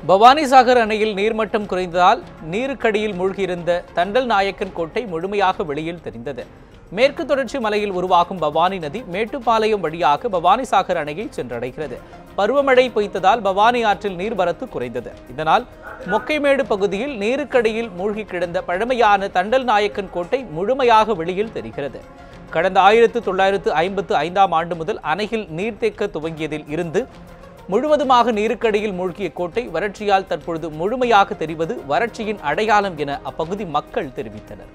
பவானிசாகர் அணையில் நீர்மட்டம் குறைந்ததால் நீருக்கடியில் மூழ்கியிருந்த தண்டல் நாயக்கன் கோட்டை முழுமையாக வெளியில் தெரிந்தது. மேற்கு தொடர்ச்சி மலையில் உருவாகும் பவானி நதி மேட்டுப்பாளையம் வழியாக பவானிசாகர் அணையை சென்றடைகிறது. பருவமழை பொய்த்ததால் பவானி ஆற்றில் நீர்வரத்து குறைந்தது. இதனால் மொக்கைமேடு பகுதியில் நீருக்கடியில் மூழ்கி கிடந்த பழமையான தண்டல் நாயக்கன் கோட்டை முழுமையாக வெளியில் தெரிகிறது. கடந்த 1955ஆம் ஆண்டு முதல் அணையில் நீர்த்தேக்க துவங்கியதில் இருந்து முழுவதுமாக நீருக்கடியில் மூழ்கிய கோட்டை வறட்சியால் தற்பொழுது முழுமையாக தெரிவது வறட்சியின் அடையாளம் என அப்பகுதி மக்கள் தெரிவித்தனர்.